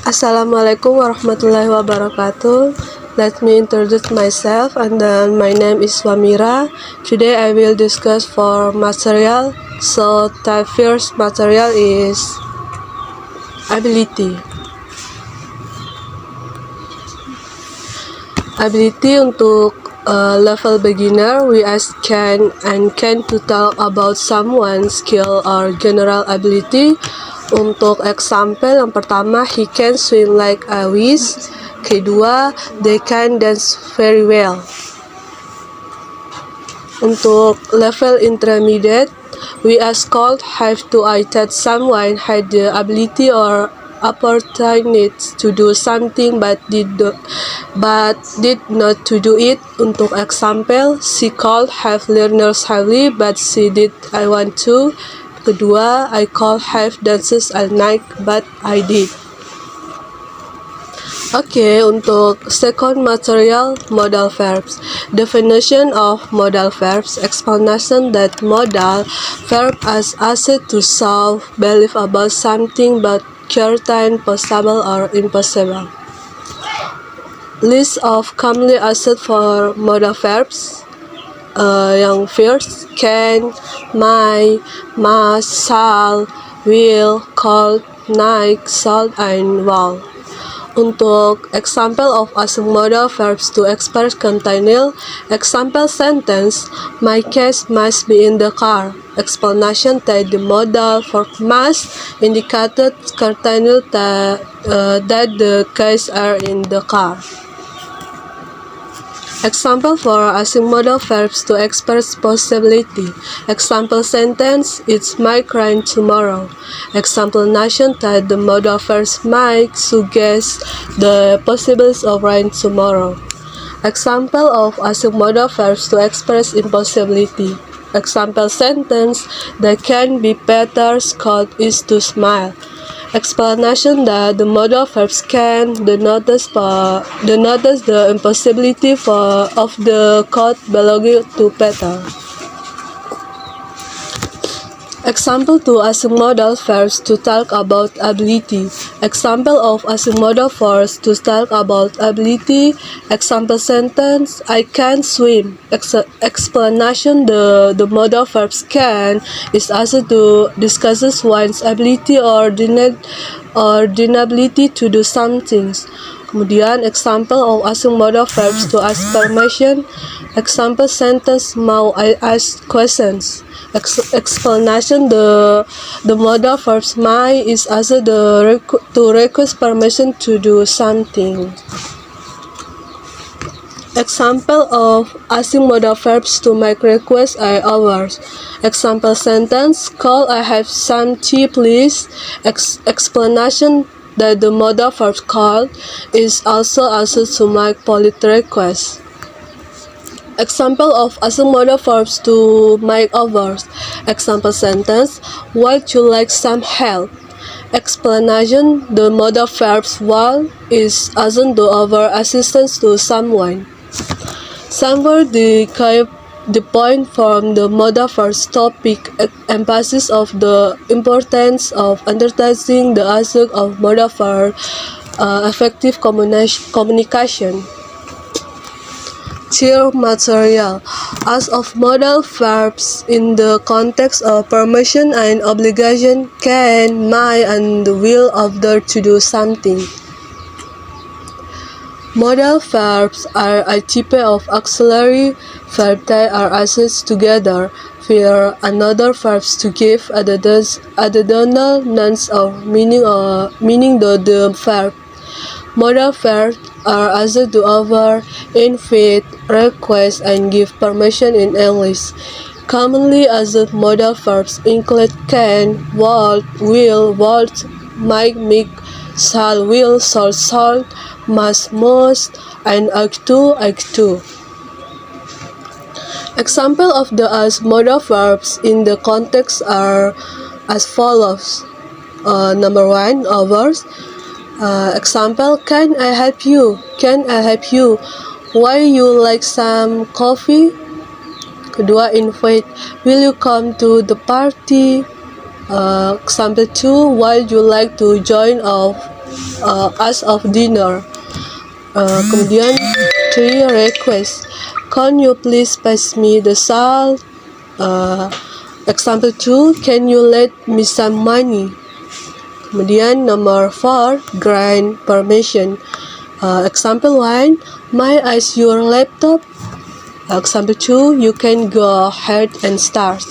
Assalamualaikum warahmatullahi wabarakatuh. Let me introduce myself, and then my name is Mira. Today I will discuss for material. So the first material is ability. Ability untuk level beginner, we ask can to talk about someone's skill or general ability. Untuk example, yang pertama, he can swim like a fish. Kedua, they can dance very well. Untuk level intermediate, we ask called have to that someone had the ability or opportunity to do something but did not to do it. Untuk example, she called have learners heavily but she did I want to. Kedua, I called have dances all night but I did. Oke, untuk second material, modal verbs. Definition of modal verbs. Explanation that modal verb as asset to solve, believe about something but certain, possible or impossible. List of commonly asset for modal verbs. Yang first, can, might, must, shall, will, could, like, should, and will. Untuk example of assumed modal verbs to express continual, example sentence, my cats must be in the car. Explanation that the modal verb must indicated continual that the cats are in the car. Example for assumed modal verbs to express possibility. Example sentence, it's might rain tomorrow. Example nation that the modal verbs might suggest the possibilities of rain tomorrow. Example of assumed modal verbs to express impossibility. Example sentence, that can be better Scott is to smile. Explanation that the modal verbs can denotes the impossibility of the code belonging to Peter. Example to assumed modal verbs to talk about ability. Example of assumed modal verbs to talk about ability. Example sentence, I can swim. Explanation the modal verbs can is also to discusses one's ability or inability to do something. Kemudian example of assumed modal verbs to ask permission. Example sentence, mau I ask questions. Explanation the modal verbs may is also to request permission to do something. Example of assumed modal verbs to make requests are ours. Example sentence, call I have some tea please. Explanation that the modal verb call is also to make polite requests. Example of assumed modal verbs to make overs. Example sentence, would you like some help? Explanation, the modal verbs will is assumed to offer assistance to someone. Somewhere the point from the modal verbs topic emphasis of the importance of understanding the aspect of modal verb effective communication. Tier material. As of modal verbs in the context of permission and obligation, can, might, and the will of the to do something. Modal verbs are a type of auxiliary verb that are assets together with another verbs to give additional nouns of meaning the verb. Modal verbs are asked to offer, invite, request, and give permission in English. Commonly used modal verbs include can, would, will, would, might, shall, will, should, must, and ought to. Example of the as modal verbs in the context are as follows. Number 1, overs. Example, can I help you? Can I help you? Why you like some coffee? Kedua, invite. Will you come to the party? Example 2, why you like to join of us of dinner. Kemudian 3 request. Can you please pass me the salt? Example 2, can you let me some money? Kemudian nomor 4, grant permission. Example 1, may I use your laptop? Example 2, you can go ahead and start.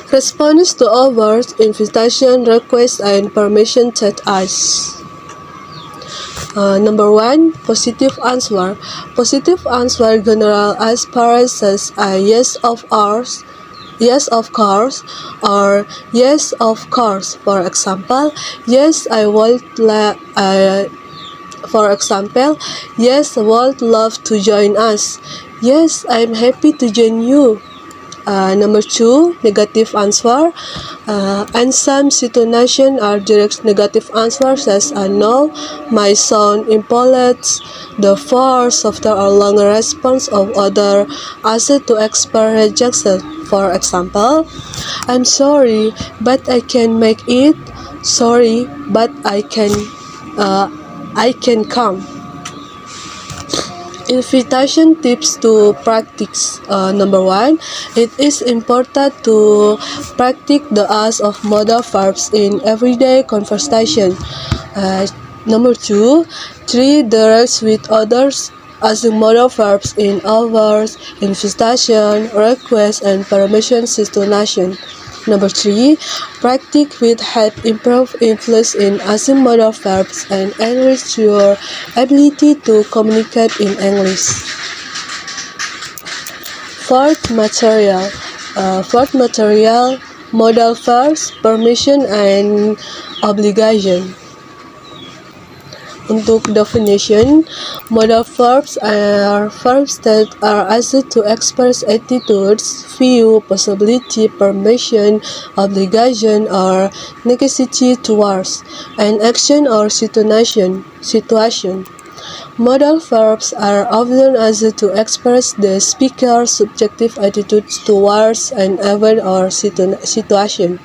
Response to offers, invitation, request, and permission chat us. Number 1, positive answer. Positive answer general expresses a yes of course, yes of course, or yes of course. For example, yes I would yes I would love to join us. Yes, I'm happy to join you. Number 2, negative answer. And some situations are direct negative answers as no, my sound impolite, the force of the or longer response of other asset to express rejection. For example, I'm sorry, but I can make it. Sorry, but I can come. Invitation tips to practice. Number 1, it is important to practice the use of modal verbs in everyday conversation. Number 2, treat the rest with others using modal verbs in hours, invitation, request, and permission situation. Number 3, practice will help improve English in using modal verbs and enrich your ability to communicate in English. Fourth material, modal verbs, permission, and obligation. Untuk definition, modal verbs are verbs that are used to express attitudes, view, possibility, permission, obligation, or necessity towards an action or situation. Modal verbs are often used to express the speaker's subjective attitudes towards an event or situation.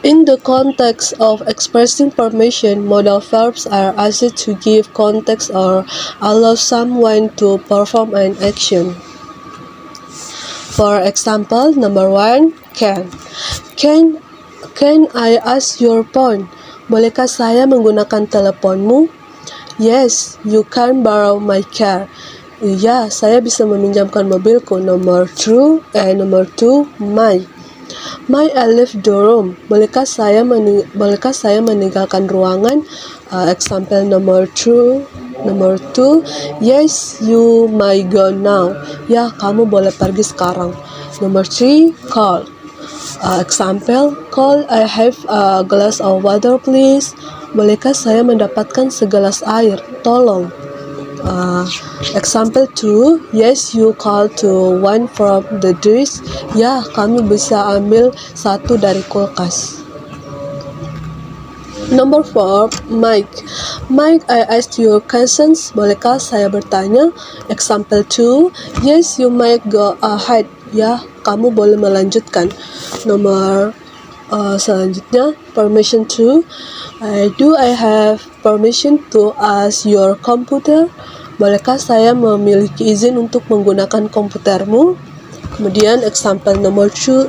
In the context of expressing permission, modal verbs are used to give context or allow someone to perform an action. For example, number 1, can. Can I ask your phone? Bolehkah saya menggunakan teleponmu? Yes, you can borrow my car. Ya, saya bisa meminjamkan mobilku. Nomor 2, my. May I leave the room? Bolehkah saya meninggalkan ruangan? Example nomor 2, yes, you may go now. Ya, kamu boleh pergi sekarang. Nomor 3, call. Example, call, I have a glass of water please. Bolehkah saya mendapatkan segelas air? Tolong. Example 2, yes, you call to one from the dish. Ya, kamu bisa ambil satu dari kulkas. Number 4, Mike, I asked your questions. Bolehkah saya bertanya? Example 2, yes, you might go ahead. Ya, kamu boleh melanjutkan. Nomor selanjutnya, permission to. Do I have permission to use your computer? Bolehkah saya memiliki izin untuk menggunakan komputermu? Kemudian example nomor 2,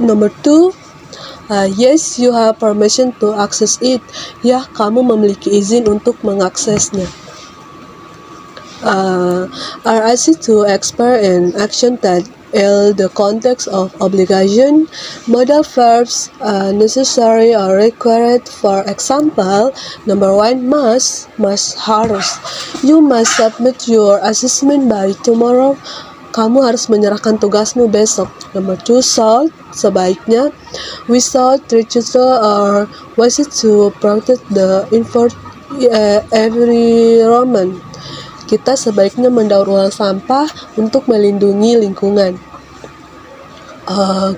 yes, you have permission to access it. Ya, kamu memiliki izin untuk mengaksesnya. Are asked to express an action that in the context of obligation, modal verbs necessary or required. For example, number 1, must, harus. You must submit your assessment by tomorrow. Kamu harus menyerahkan tugasmu besok. Number 2, should, sebaiknya. We should register or was it to protect the environment. Kita sebaiknya mendaur ulang sampah untuk melindungi lingkungan.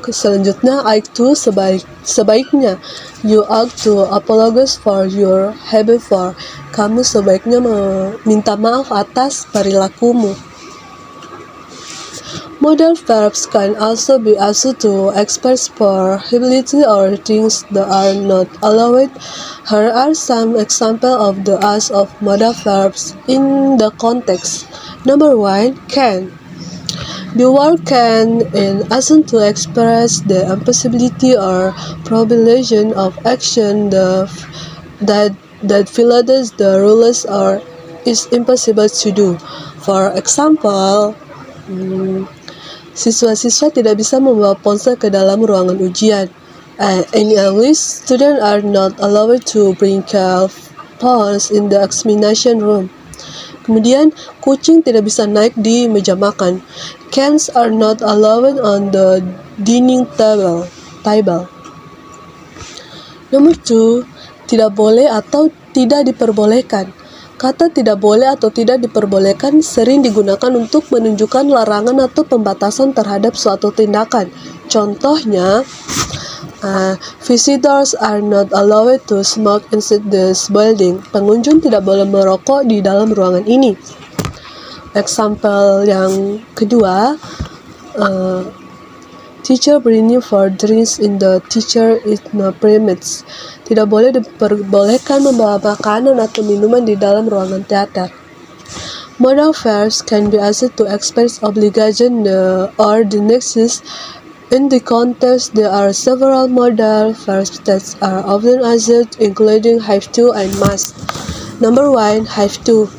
Selanjutnya, I too, sebaiknya. You ought to apologize for your behavior. Kamu sebaiknya meminta maaf atas perilakumu. Modal verbs can also be used to express prohibited or things that are not allowed. Here are some examples of the use of modal verbs in the context. Number 1, can. The word can is used to express the impossibility or prohibition of action that violates the rules or is impossible to do. For example, siswa-siswa tidak bisa membawa ponsel ke dalam ruangan ujian. In English, students are not allowed to bring phones in the examination room. Kemudian, kucing tidak bisa naik di meja makan. Cans are not allowed on the dining table. Nomor 2, tidak boleh atau tidak diperbolehkan. Kata tidak boleh atau tidak diperbolehkan sering digunakan untuk menunjukkan larangan atau pembatasan terhadap suatu tindakan. Contohnya, visitors are not allowed to smoke inside this building. Pengunjung tidak boleh merokok di dalam ruangan ini. Example yang kedua, teacher bringing for drinks in the teacher is no premise. Tidak boleh diperbolehkan membawa makanan atau minuman di dalam ruangan teater. Modal verbs can be used to express obligation or the nexus. In the context, there are several modal verbs that are often used, including have to and must. Number 1, have to.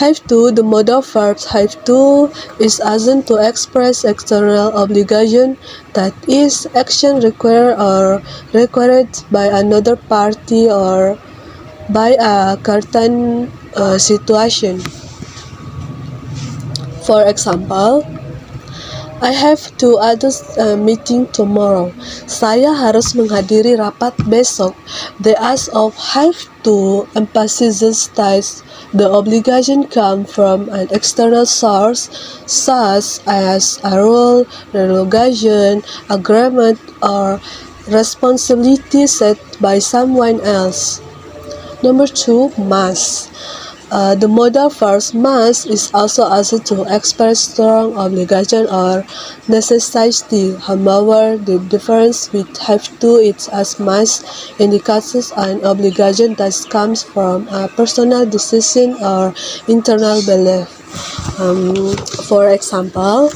Have to, the modal verb have to is used to express external obligation, that is, action required or required by another party or by a certain situation. For example, I have to attend a meeting tomorrow. Saya harus menghadiri rapat besok. The use of have to emphasizes that the obligation comes from an external source, such as a rule, regulation, agreement, or responsibility set by someone else. Number 2, must. The modal verb must is also used to express strong obligation or necessity. However, the difference with have to is as must indicates an obligation that comes from a personal decision or internal belief. For example,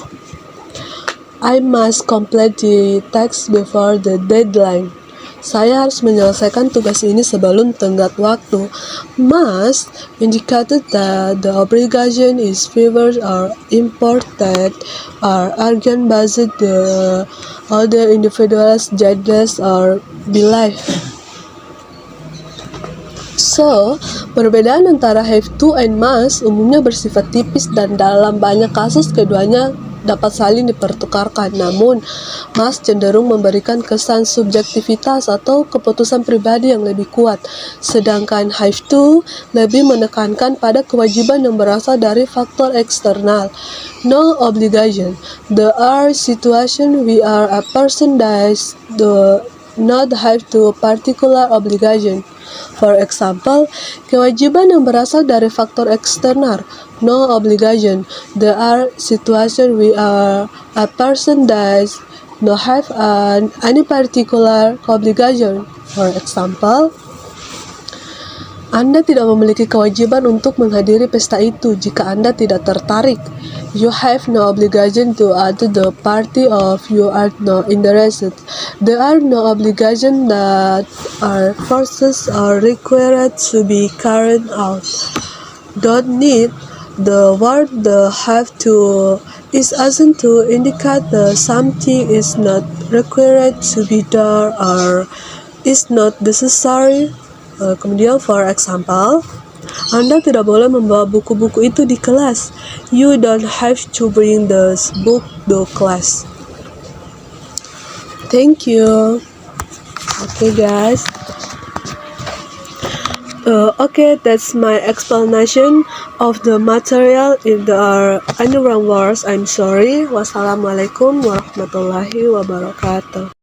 I must complete the text before the deadline. Saya harus menyelesaikan tugas ini sebelum tenggat waktu. Must indicated that the obligation is favored or important or again based the other individuals' judgments or belief. So, perbedaan antara have to and must umumnya bersifat tipis dan dalam banyak kasus keduanya dapat saling dipertukarkan. Namun, must cenderung memberikan kesan subjektivitas atau keputusan pribadi yang lebih kuat, sedangkan have to lebih menekankan pada kewajiban yang berasal dari faktor eksternal. No obligation. There are situations where a person does not have to particular obligation. For example, kewajiban yang berasal dari faktor eksternal, no obligation. There are situations where a person does not have any particular obligation. For example, Anda tidak memiliki kewajiban untuk menghadiri pesta itu jika Anda tidak tertarik. You have no obligation to attend the party if you are not interested. There are no obligations that are forced or required to be carried out. Don't need. The word the have to is used to indicate that something is not required to be done or is not necessary. Kemudian, for example, Anda tidak boleh membawa buku-buku itu di kelas. You don't have to bring this book to class. Thank you. Okay, guys. Okay, that's my explanation of the material. If there are any wrong words, I'm sorry. Wassalamualaikum warahmatullahi wabarakatuh.